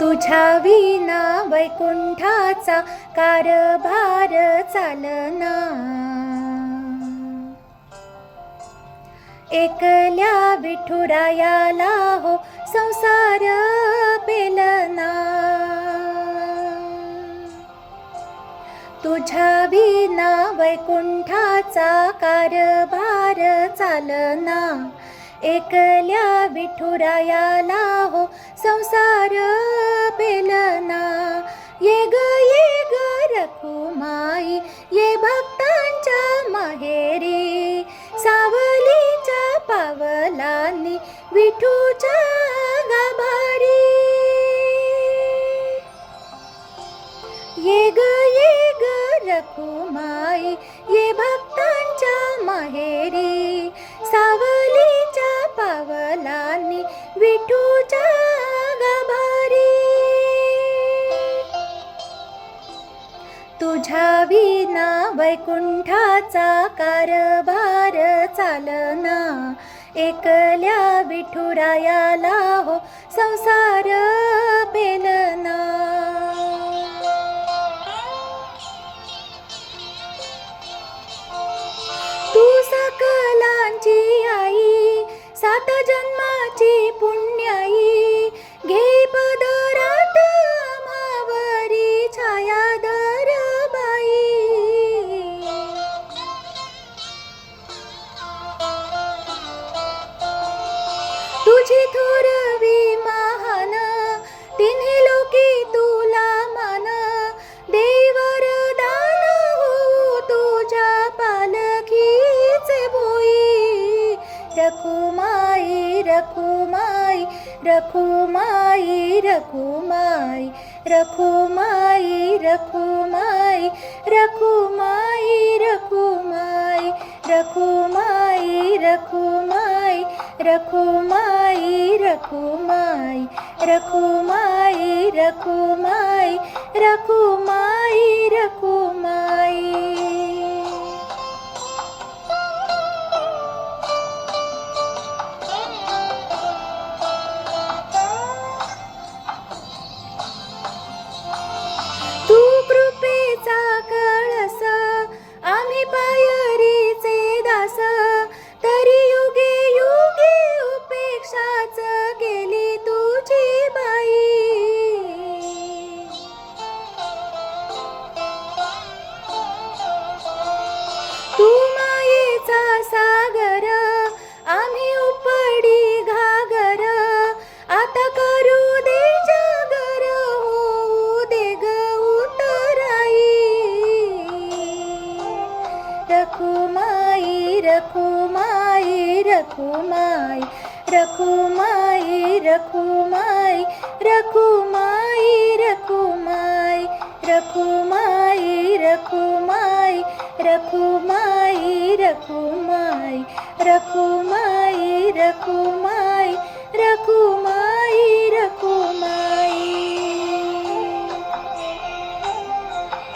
तुझ्या विना वैकुंठाचा कारभार चालना। एकल्या विठुरायाला हो संसार पेलना। तुझ्या विना वैकुंठाचा कारभार चालना। एकल्या विठुरायाला हो संसार पेलना। ये ग रखुमाई ये भक्तांच्या माहेरी। सावलीच्या पावलांनी विठूच्या गाभारी। ये ग रखुमाई ये भक्तांच्या माहेरी। सावलीच्या पावलांनी विठूच्या गाभारी। तुझ्या विना वैकुंठाचा कारभार चालना। एकल्या विठुरायाला हो संसार पेलना। तू सकलांची आई सात जन्माची पुण्याई। घे पदरात आम्हावरी छायाधर बाई। तुझी थोरवी महान तिन्ही लोकी तुला मान। देवर दान हो तुझ्या पालखीचे भोई। रखुमाई रखुमाई रखुमाई रखुमाई रखुमाई रखुमाई रखुमाई रखुमाई रखुमाई रखुमाई रखुमाई रखुमाई रखुमाई रखुमाई रखुमाई रखुमाई। तू कृपेचा कळस आम्ही पायरीचे दास। तरी युगे युगे उपेक्षाच केली तुझी बाई। तू मायेचा सागर आम्ही उपडी घागर। आता करू दे जागर होऊ दे ग उतराई। रखुमाई रखुमाई रखुमाई रखुमाई रखुमाई रखुमाई रखुमाई रखुमाई रखुमाई रखुमाई रखुमाई रखुमाई रखुमाई।